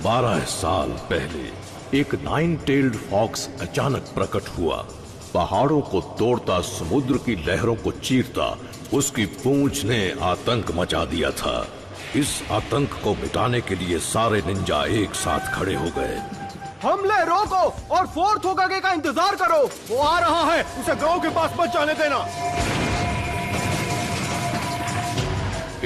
12 साल पहले एक 9-टेल्ड फॉक्स अचानक प्रकट हुआ। पहाड़ों को तोड़ता, समुद्र की लहरों को चीरता उसकी पूंछ ने आतंक मचा दिया था। इस आतंक को मिटाने के लिए सारे निंजा एक साथ खड़े हो गए। हमले रोको और फोर्थ होकागे का इंतजार करो। वो आ रहा है, उसे गांव के पास मत जाने देना।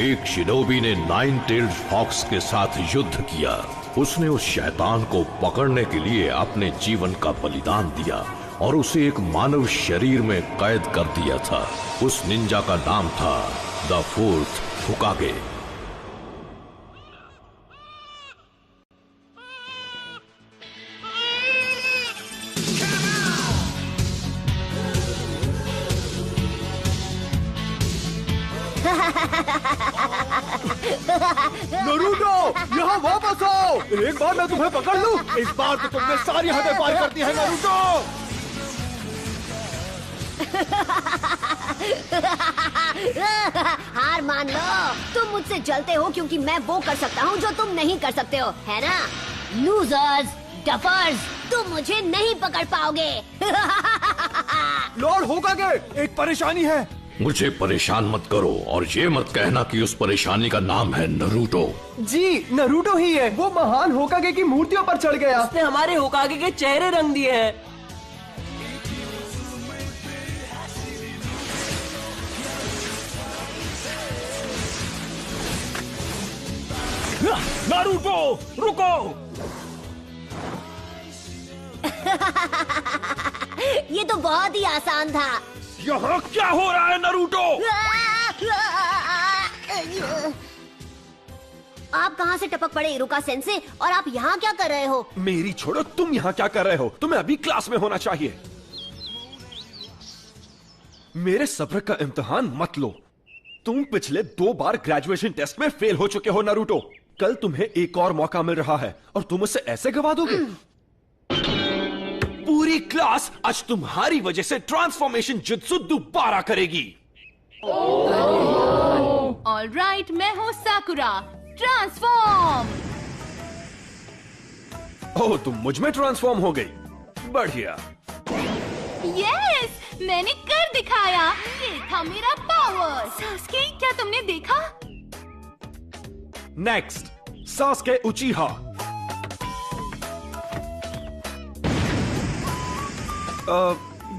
एक शिनोबी ने 9-टेल्ड फॉक्स के साथ युद्ध किया। उसने उस शैतान को पकड़ने के लिए अपने जीवन का बलिदान दिया और उसे एक मानव शरीर में कैद कर दिया था। उस निंजा का नाम था द फोर्थ होकागे। नरूटो, यहाँ वापस आओ। एक बार मैं तुम्हें पकड़ लूं, इस बार तो तुमने सारी हदें पार कर दी है नरूटो। हार मान लो। तुम मुझसे जलते हो क्योंकि मैं वो कर सकता हूँ जो तुम नहीं कर सकते हो, है ना? लूजर्स, डफर्स, तुम मुझे नहीं पकड़ पाओगे। लॉर्ड होकागे, एक परेशानी है। मुझे परेशान मत करो और ये मत कहना कि उस परेशानी का नाम है नरूटो। जी, नरूटो ही है। वो महान होकागे की मूर्तियों पर चढ़ गया। उसने हमारे होकागे के चेहरे रंग दिए हैं। नारुतो, रुको। ये तो बहुत ही आसान था। यहाँ क्या हो रहा है नरूटो? आप कहाँ से टपक पड़े इरुका सेंसे, और आप यहाँ क्या कर रहे हो? मेरी छोड़ो, तुम यहाँ क्या कर रहे हो? तुम्हें अभी क्लास में होना चाहिए। मेरे सब्र का इम्तिहान मत लो। तुम पिछले 2 बार ग्रेजुएशन टेस्ट में फेल हो चुके हो नरूटो। कल तुम्हें एक और मौका मिल रहा है और तुम उसे ऐसे गवा दोगे? पूरी क्लास आज तुम्हारी वजह से ट्रांसफॉर्मेशन जुत्सु दोबारा करेगी। ऑलराइट, मैं हूँ साकुरा। ट्रांसफॉर्म। ओह, तुम मुझ में ट्रांसफॉर्म हो गई। बढ़िया। यस, मैंने कर दिखाया। ये था मेरा पावर। सास्के, क्या तुमने देखा? Next, Sasuke उचिहा।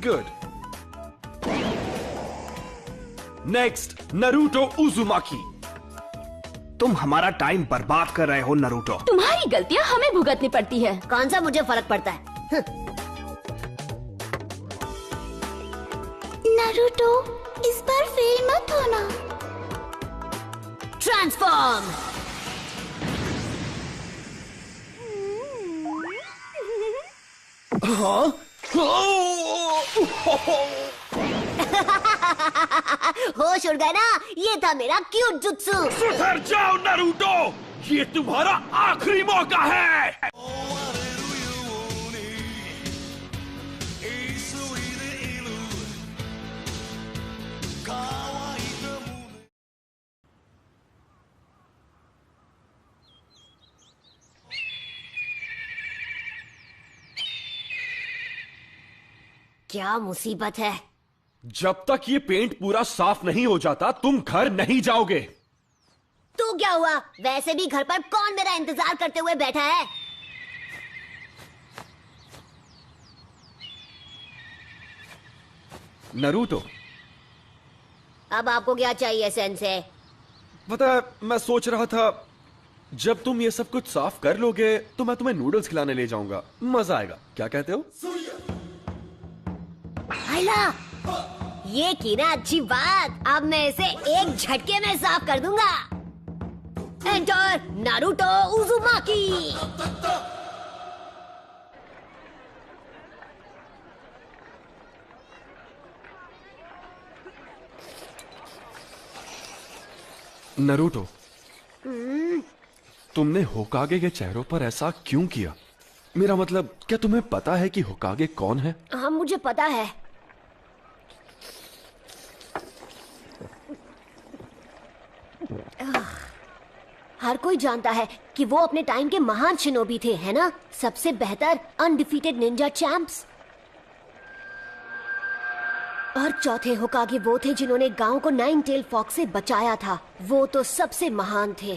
Good. Next, Naruto उजुमाकी। तुम हमारा टाइम बर्बाद कर रहे हो नरूटो। तुम्हारी गलतियाँ हमें भुगतनी पड़ती है। कौन सा मुझे फर्क पड़ता है? नारुतो, इस बार फेल मत होना। ट्रांसफॉर्म। हाँ? होश उड़ गया ना? ये था मेरा क्यूट जुत्सु। सुधर जाओ नरूटो, ये तुम्हारा आखिरी मौका है। क्या मुसीबत है? जब तक ये पेंट पूरा साफ नहीं हो जाता तुम घर नहीं जाओगे। तो क्या हुआ? वैसे भी घर पर कौन मेरा इंतजार करते हुए बैठा है? नरूटो, अब आपको क्या चाहिए सेंसे? पता है, मैं सोच रहा था जब तुम ये सब कुछ साफ कर लोगे तो मैं तुम्हें नूडल्स खिलाने ले जाऊंगा। मजा आएगा, क्या कहते हो? आइला, ये की ना अच्छी बात। अब मैं इसे एक झटके में साफ कर दूंगा। Enter Naruto उजुमाकी। नरूटो, तुमने होकागे के चेहरों पर ऐसा क्यों किया? मेरा मतलब, क्या तुम्हें पता है कि होकागे कौन है? हाँ, मुझे पता है। हर कोई जानता है कि वो अपने टाइम के महान शिनोबी थे, है ना? सबसे बेहतर अनडिफीटेड निंजा चैंप्स। और चौथे होकागे वो थे जिन्होंने गांव को नाइन टेल फॉक्स से बचाया था। वो तो सबसे महान थे।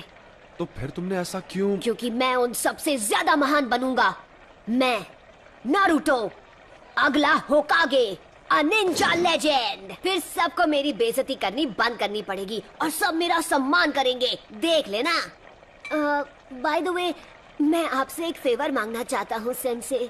तो फिर तुमने ऐसा क्यों? क्योंकि मैं उन सबसे ज्यादा महान बनूंगा। मैं नारुतो, अगला होकागे, अ निंजा लेजेंड। फिर सबको मेरी बेइज्जती करनी बंद करनी पड़ेगी और सब मेरा सम्मान करेंगे, देख लेना। बाय द वे, मैं आपसे एक फेवर मांगना चाहता हूँ सेंसे।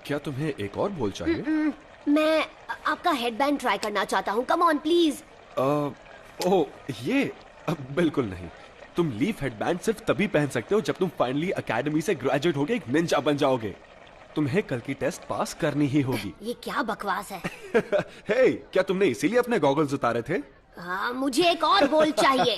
क्या तुम्हें एक और बोल चाहिए? मैं आपका हेडबैंड ट्राई करना चाहता हूँ। Come on please. ओह ये बिल्कुल नहीं। तुम लीफ हेडबैंड सिर्फ तभी पहन सकते हो जब तुम फाइनली एकेडमी से ग्रेजुएट होके एक निंजा बन जाओगे। तुम्हें कल की टेस्ट पास करनी ही होगी। ये क्या बकवास है? हे, क्या तुमने इसीलिए अपने गॉगल्स उतारे थे? हाँ, मुझे एक और बोल चाहिए।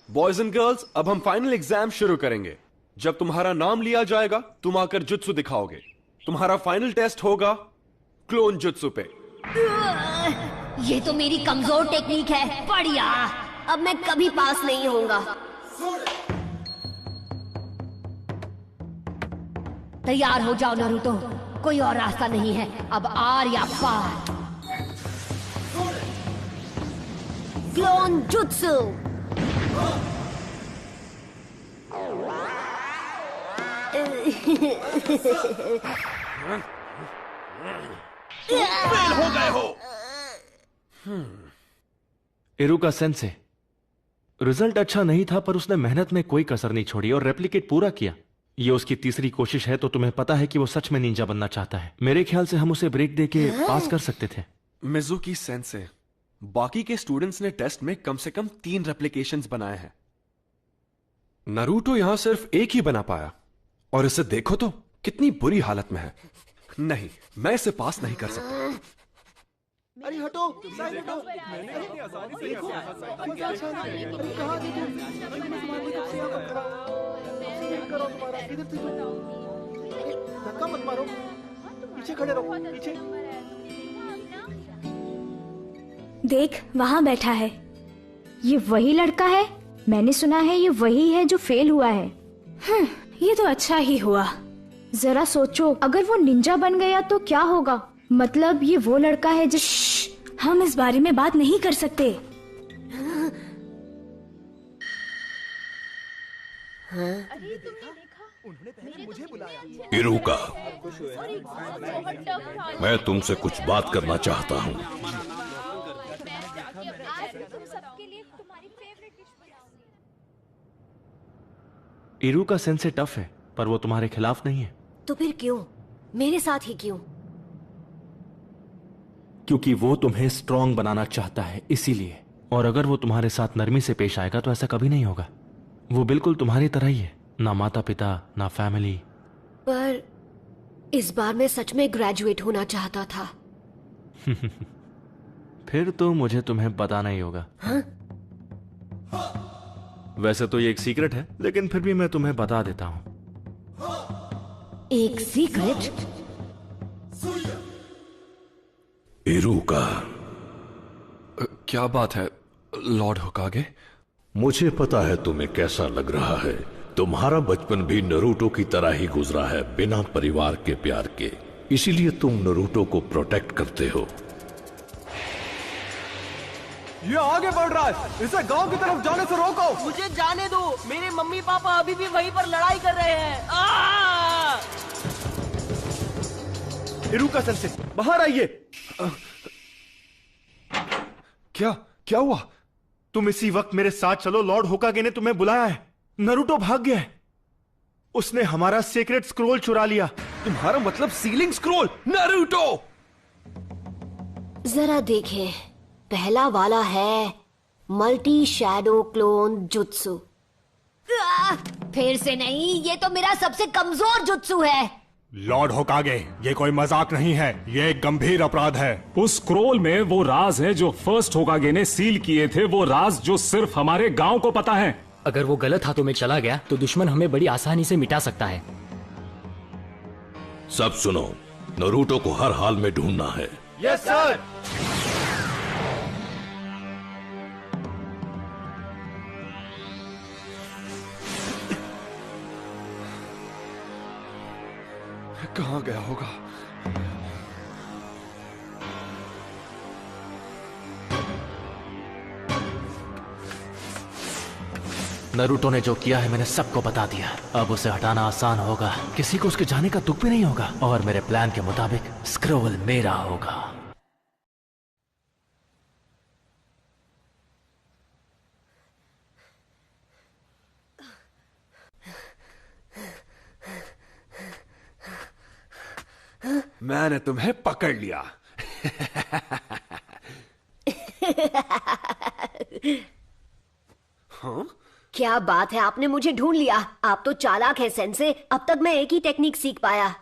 बॉयज एंड गर्ल्स, अब हम फाइनल एग्जाम शुरू करेंगे। जब तुम्हारा नाम लिया जाएगा तुम आकर जुत्सु दिखाओगे। तुम्हारा फाइनल टेस्ट होगा क्लोन जुत्सु पे। ये तो मेरी कमजोर टेक्निक है। बढ़िया, अब मैं कभी पास नहीं होऊंगा। तैयार हो जाओ नारुतो, कोई और रास्ता नहीं है, अब आर या पार। Clone jutsu. फेल हो गए हो। इरुका सेंसे, रिजल्ट अच्छा नहीं था पर उसने मेहनत में कोई कसर नहीं छोड़ी और रेप्लिकेट पूरा किया। ये उसकी तीसरी कोशिश है तो तुम्हें पता है कि वो सच में निंजा बनना चाहता है। मेरे ख्याल से हम उसे ब्रेक देके पास कर सकते थे। मिजुकी सेंसे, बाकी के स्टूडेंट्स ने टेस्ट में कम से कम 3 रेप्लिकेशंस बनाए हैं। नारुतो यहां सिर्फ एक ही बना पाया और इसे देखो तो कितनी बुरी हालत में है। नहीं, मैं इसे पास नहीं कर सकता। अरे हटो, साइड हटो। देखो, कहाँ देखो? करो तुम्हारा, इधर से धक्का मत मारो, पीछे खड़े रहो, पीछे। देख, वहाँ बैठा है। ये वही लड़का है? मैंने सुना है ये वही है जो फेल हुआ है। ये तो अच्छा ही हुआ। जरा सोचो, अगर वो निंजा बन गया तो क्या होगा? मतलब ये वो लड़का है जिस... हम इस बारे में बात नहीं कर सकते। इरुका, मैं तुमसे कुछ बात करना चाहता हूँ। इरुका सेंसे टफ है पर वो तुम्हारे खिलाफ नहीं है। तो फिर क्यों? मेरे साथ ही क्यों? क्योंकि वो तुम्हें स्ट्रांग बनाना चाहता है, इसीलिए। और अगर वो तुम्हारे साथ नरमी से पेश आएगा तो ऐसा कभी नहीं होगा। वो बिल्कुल तुम्हारी तरह ही है, ना माता पिता ना फैमिली। पर इस बार मैं सच में ग्रेजुएट होना चाहता था। फिर तो मुझे तुम्हें बताना ही होगा। हाँ? वैसे तो ये एक सीक्रेट है, लेकिन फिर भी मैं तुम्हें बता देता हूं। एक सीक्रेट? इरुका, क्या बात है लॉर्ड होकागे? मुझे पता है तुम्हें कैसा लग रहा है। तुम्हारा बचपन भी नारुतो की तरह ही गुजरा है, बिना परिवार के प्यार के। इसीलिए तुम नारुतो को प्रोटेक्ट करते हो। ये आगे बढ़ रहा है, इसे गांव की तरफ जाने से रोको। मुझे जाने दो, मेरे मम्मी पापा अभी भी वहीं पर लड़ाई कर रहे हैं। इरुका सेंसे, बाहर आइए। क्या हुआ? तुम इसी वक्त मेरे साथ चलो, लॉर्ड होकागे ने तुम्हें बुलाया है। नारुतो भाग गया है, उसने हमारा सीक्रेट स्क्रोल चुरा लिया। तुम्हारा मतलब सीलिंग स्क्रोल? नारुतो! जरा देखें, पहला वाला है मल्टी शैडो क्लोन जुत्सु। फिर से नहीं, ये तो मेरा सबसे कमजोर जुत्सु है। लॉर्ड होकागे, ये कोई मजाक नहीं है, ये एक गंभीर अपराध है। उस स्क्रोल में वो राज है जो फर्स्ट होकागे ने सील किए थे, वो राज जो सिर्फ हमारे गांव को पता है। अगर वो गलत हाथों में चला गया तो दुश्मन हमें बड़ी आसानी से मिटा सकता है। सब सुनो, नारुतो को हर हाल में ढूंढना है। Yes sir. कहाँ गया होगा? नरूटो ने जो किया है मैंने सबको बता दिया। अब उसे हटाना आसान होगा, किसी को उसके जाने का दुख भी नहीं होगा, और मेरे प्लान के मुताबिक स्क्रोल मेरा होगा। मैंने तुम्हें पकड़ लिया। हाँ? क्या बात है, आपने मुझे ढूंढ लिया। आप तो चालाक है सेंसे। अब तक मैं एक ही टेक्निक सीख पाया।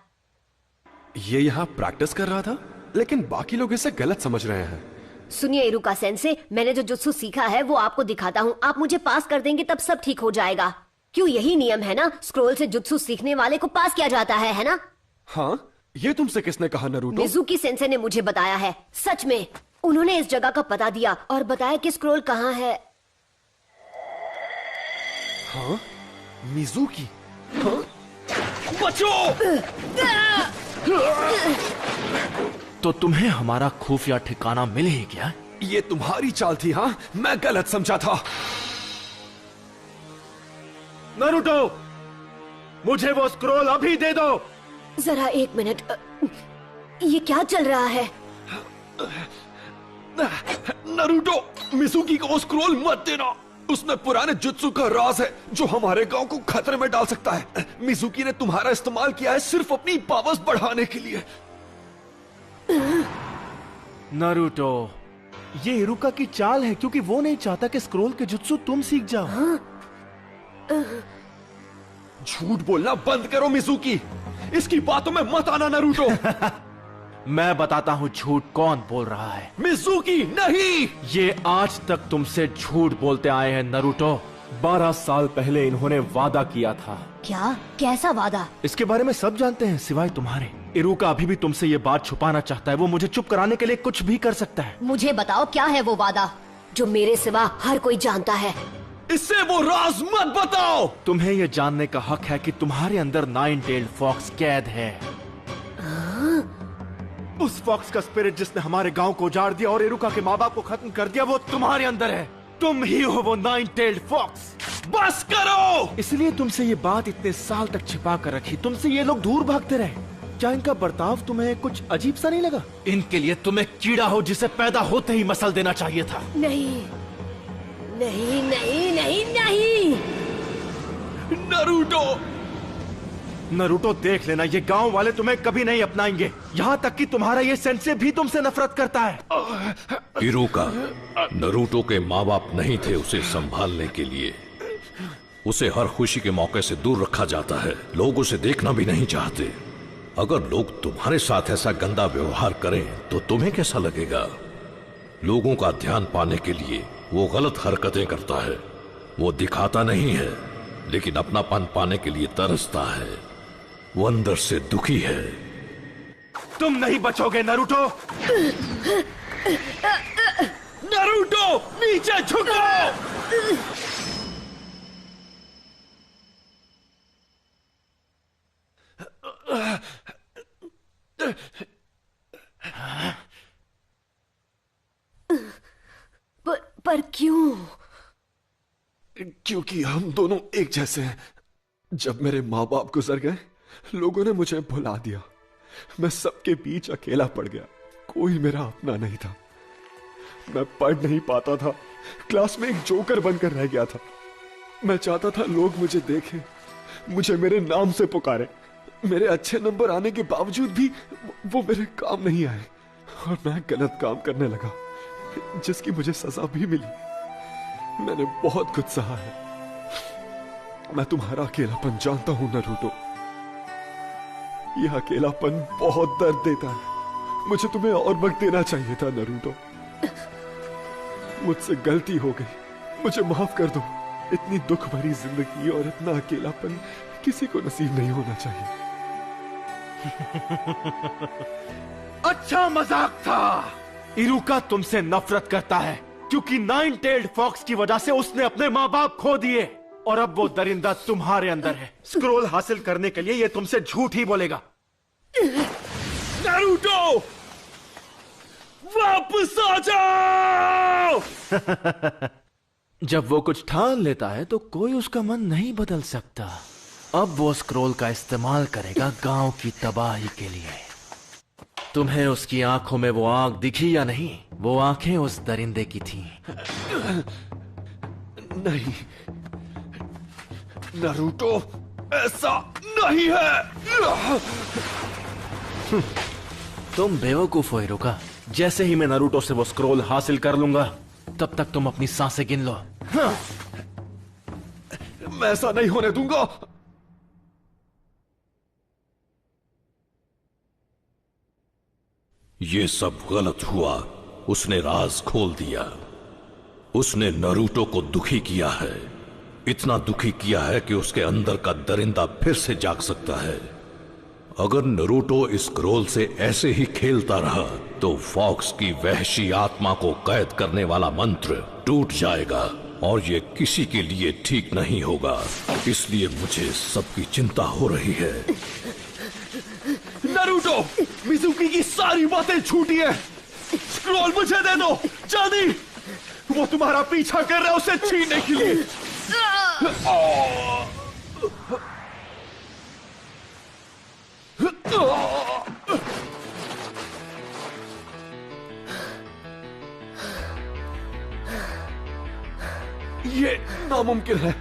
ये यहाँ प्रैक्टिस कर रहा था, लेकिन बाकी लोग इसे गलत समझ रहे हैं। सुनिए इरुका सेंसे, मैंने जो जुत्सु सीखा है वो आपको दिखाता हूँ। आप मुझे पास कर देंगे तब सब ठीक हो जाएगा। क्यों, यही नियम है ना? स्क्रोल से जुत्सु सीखने वाले को पास किया जाता है ना? हाँ, ये तुमसे किसने कहा नरूटो? मिजुकी सेंसे ने मुझे बताया है। सच में, उन्होंने इस जगह का पता दिया और बताया कि स्क्रोल कहाँ है। हाँ? मिजुकी? हाँ? बचो! तो तुम्हें हमारा खुफिया ठिकाना मिल ही गया? ये तुम्हारी चाल थी। हाँ, मैं गलत समझा था। नरूटो, मुझे वो स्क्रोल अभी दे दो। जरा एक मिनट, ये क्या चल रहा है? नरूटो, मिजुकी को वो स्क्रोल मत देना। उसमें पुराने जुत्सु का राज है जो हमारे गांव को खतरे में डाल सकता है। मिजुकी ने तुम्हारा इस्तेमाल किया है सिर्फ अपनी पावर्स बढ़ाने के लिए। नरूटो, ये इरुका की चाल है, क्योंकि वो नहीं चाहता कि स्क्रोल के जुत्सु तुम सीख जाओ। झूठ बोलना बंद करो मिजुकी। इसकी बातों में मत आना नरूटो। मैं बताता हूँ झूठ कौन बोल रहा है। मिजुकी नहीं। ये आज तक तुमसे झूठ बोलते आए हैं नरूटो। 12 साल पहले इन्होंने वादा किया था। क्या? कैसा वादा? इसके बारे में सब जानते हैं सिवाय तुम्हारे। इरुका अभी भी तुमसे ये बात छुपाना चाहता है। वो मुझे चुप कराने के लिए कुछ भी कर सकता है। मुझे बताओ क्या है वो वादा जो मेरे सिवा हर कोई जानता है। इससे वो राज मत बताओ। तुम्हें ये जानने का हक है कि तुम्हारे अंदर 9 टेल्ड फॉक्स कैद है। उस फॉक्स का स्पिरिट जिसने हमारे गांव को उजाड़ दिया और इरुका के माँ बाप को खत्म कर दिया, वो तुम्हारे अंदर है। तुम ही हो वो 9 टेल्ड फॉक्स। बस करो। इसलिए तुमसे ये बात इतने साल तक छिपा कर रखी। तुमसे ये लोग दूर भागते रहे। क्या इनका बर्ताव तुम्हें कुछ अजीब सा नहीं लगा? इनके लिए तुम एक कीड़ा हो जिसे पैदा होते ही मसल देना चाहिए था। नहीं नहीं नहीं नहीं नहीं। नरूटो, नरूटो देख लेना, ये गांव वाले तुम्हें कभी नहीं अपनाएंगे। यहाँ तक कि तुम्हारा ये सेंसे भी तुमसे नफरत करता है। इरुका, नरूटो के माँ बाप नहीं थे उसे संभालने के लिए। उसे हर खुशी के मौके से दूर रखा जाता है। लोग उसे देखना भी नहीं चाहते। अगर लोग तुम्हारे साथ ऐसा गंदा व्यवहार करें तो तुम्हें कैसा लगेगा? लोगों का ध्यान पाने के लिए वो गलत हरकतें करता है। वो दिखाता नहीं है, लेकिन अपनापन पाने के लिए तरसता है। वो अंदर से दुखी है। तुम नहीं बचोगे नरूटो। नरूटो, नीचे झुको। पर क्यों? क्योंकि हम दोनों एक जैसे हैं। जब मेरे माँ बाप गुजर गए, लोगों ने मुझे भुला दिया। मैं सबके बीच अकेला पड़ गया। कोई मेरा अपना नहीं था। मैं पढ़ नहीं पाता था। क्लास में एक जोकर बनकर रह गया था। मैं चाहता था लोग मुझे देखें, मुझे मेरे नाम से पुकारे। मेरे अच्छे नंबर आने के बावजूद भी वो मेरे काम नहीं आए और मैं गलत काम करने लगा, जिसकी मुझे सजा भी मिली। मैंने बहुत कुछ सहा है। मैं तुम्हारा अकेलापन जानता हूं नरूटो। यह अकेलापन बहुत दर्द देता है। मुझे तुम्हें और वक्त देना चाहिए था नरूटो। मुझसे गलती हो गई, मुझे माफ कर दो। इतनी दुख भरी जिंदगी और इतना अकेलापन किसी को नसीब नहीं होना चाहिए। अच्छा मजाक था। इरुका तुमसे नफरत करता है क्योंकि 9 टेल्ड फॉक्स की वजह से उसने अपने माँ बाप खो दिए और अब वो दरिंदा तुम्हारे अंदर है। स्क्रोल हासिल करने के लिए ये तुमसे झूठ ही बोलेगा। नारुतो, वापस आ जाओ। जब वो कुछ ठान लेता है तो कोई उसका मन नहीं बदल सकता। अब वो स्क्रोल का इस्तेमाल करेगा गांव की तबाही के लिए। तुम्हें उसकी आंखों में वो आग दिखी या नहीं? वो आंखें उस दरिंदे की थीं। नहीं नारुतो, ऐसा नहीं है। तुम बेवकूफ हो इरुका। जैसे ही मैं नारुतो से वो स्क्रोल हासिल कर लूंगा तब तक तुम अपनी सांसें गिन लो। मैं ऐसा नहीं होने दूंगा। ये सब गलत हुआ। उसने राज खोल दिया। उसने नारुतो को दुखी किया है, इतना दुखी किया है कि उसके अंदर का दरिंदा फिर से जाग सकता है। अगर नारुतो इस स्क्रोल से ऐसे ही खेलता रहा तो फॉक्स की वहशी आत्मा को कैद करने वाला मंत्र टूट जाएगा और ये किसी के लिए ठीक नहीं होगा। इसलिए मुझे सबकी चिंता हो रही है। नारुतो, मिजुकी की सारी बातें झूठी है। स्क्रोल मुझे दे दो जल्दी। वो तुम्हारा पीछा कर रहा है उसे छीनने के लिए। ये नामुमकिन है।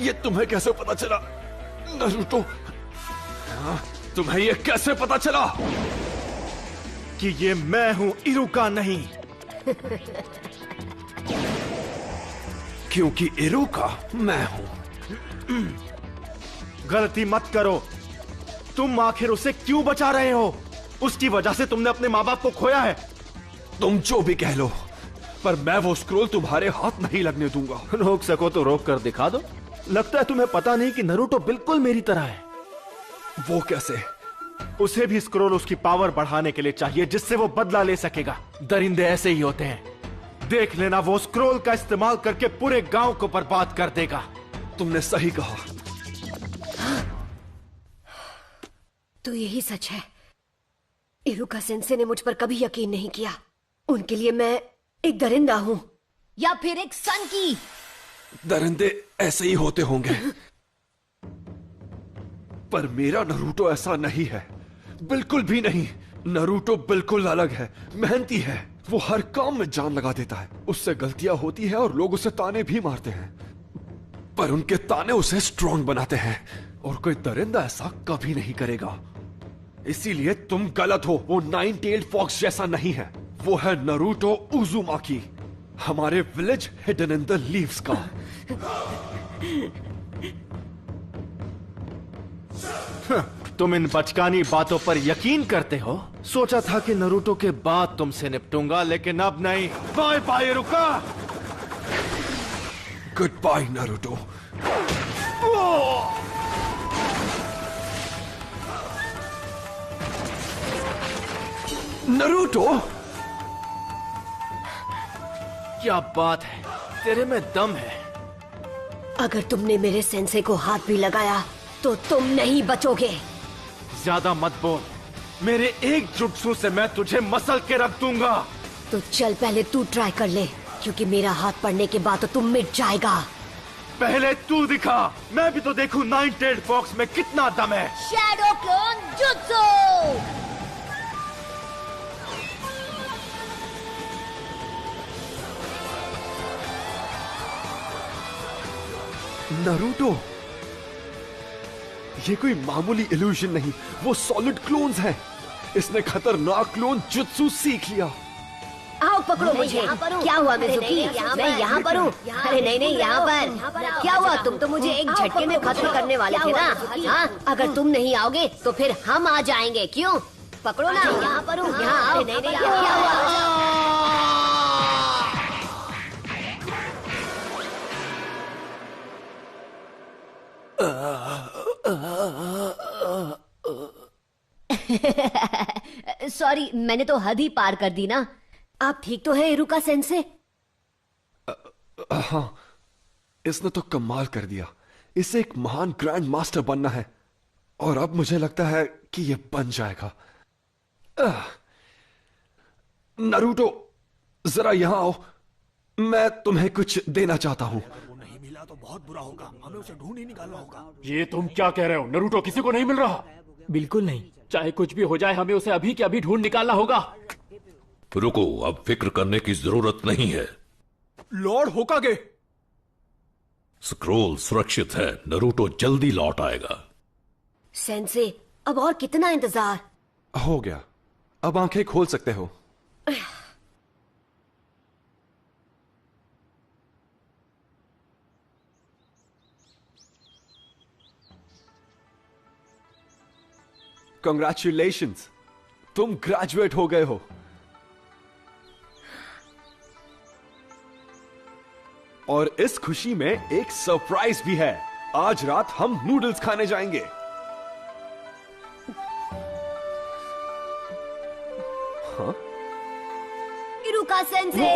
ये तुम्हें कैसे पता चला नारुतो? तुम्हें ये कैसे पता चला कि ये मैं हूं, इरुका नहीं? क्योंकि इरुका मैं हूं। गलती मत करो। तुम आखिर उसे क्यों बचा रहे हो? उसकी वजह से तुमने अपने माँ बाप को खोया है। तुम जो भी कह लो, पर मैं वो स्क्रोल तुम्हारे हाथ नहीं लगने दूंगा। रोक सको तो रोक कर दिखा दो। लगता है तुम्हें पता नहीं कि नारुतो बिल्कुल मेरी तरह है। वो कैसे? उसे भी स्क्रोल उसकी पावर बढ़ाने के लिए चाहिए जिससे वो बदला ले सकेगा। दरिंदे ऐसे ही होते हैं। देख लेना, वो स्क्रोल का इस्तेमाल करके पूरे गांव को बर्बाद कर देगा। तुमने सही कहा। तो यही सच है। इरुका सेंसे ने मुझ पर कभी यकीन नहीं किया। उनके लिए मैं एक दरिंदा हूं या फिर एक सन की। दरिंदे ऐसे ही होते होंगे, पर मेरा नारुतो ऐसा नहीं है, बिल्कुल भी नहीं। नारुतो बिल्कुल अलग है, मेहनती है। वो हर काम में जान लगा देता है। उससे गलतियां होती है और लोग उसे ताने भी मारते हैं, पर उनके ताने उसे स्ट्रांग बनाते हैं। और कोई दरिंदा ऐसा कभी नहीं करेगा। इसीलिए तुम गलत हो। वो नाइन टेल्ड फॉक्स जैसा नहीं है। वो है नारुतो उजुमाकी, हमारे village hidden in the leaves का। तुम इन बचकानी बातों पर यकीन करते हो? सोचा था कि नारुतो के बाद तुमसे निपटूंगा, लेकिन अब नहीं। Bye bye Iruka. Goodbye Naruto. Naruto, क्या बात है, तेरे में दम है। अगर तुमने मेरे सेंसे को हाथ भी लगाया तो तुम नहीं बचोगे। ज्यादा मत बोल। मेरे एक जुट्सु से मैं तुझे मसल के रख दूंगा। तो चल पहले तू ट्राई कर ले, क्योंकि मेरा हाथ पड़ने के बाद तो तुम मिट जाएगा। पहले तू दिखा, मैं भी तो देखूं नाइन टेल्ड फॉक्स में कितना दम है। Shadow clone jutsu. नारुतो, ये कोई मामूली इल्यूजन नहीं, वो सॉलिड क्लोन्स हैं। इसने खतरनाक क्लोन जुत्सु सीख लिया। आओ पकड़ो मुझे। क्या हुआ मिजुकी? मैं यहाँ पर हूँ। अरे नहीं नहीं, यहाँ पर क्या हुआ? तुम तो मुझे एक झटके में खत्म करने वाले थे ना। हाँ, अगर तुम नहीं आओगे तो फिर हम आ जाएंगे। क्यों? पकड़ो ना, यहाँ पर हूँ। यहाँ आओ। नहीं नहीं, क्या हुआ? सॉरी, मैंने तो हद ही पार कर दी ना। आप ठीक तो है इरुका सेंसे? हाँ, इसने तो कमाल कर दिया। इसे एक महान ग्रैंड मास्टर बनना है और अब मुझे लगता है कि यह बन जाएगा। नारुतो, जरा यहां आओ, मैं तुम्हें कुछ देना चाहता हूं। वो नहीं मिला तो बहुत बुरा होगा, हमें उसे ढूंढ ही निकालना होगा। ये तुम क्या कह रहे हो? नरूटो किसी को नहीं मिल रहा? बिल्कुल नहीं, चाहे कुछ भी हो जाए हमें उसे अभी के अभी ढूंढ निकालना होगा। रुको, अब फिक्र करने की जरूरत नहीं है। लॉर्ड होकागे, स्क्रोल सुरक्षित है, नरूटो जल्दी लौट आएगा। सेंसे, अब और कितना इंतजार? हो गया, अब आंखें खोल सकते हो। कंग्रेचुलेशंस, तुम ग्रेजुएट हो गए हो। और इस खुशी में एक सरप्राइज भी है। आज रात हम नूडल्स खाने जाएंगे। इरुका सेंसे।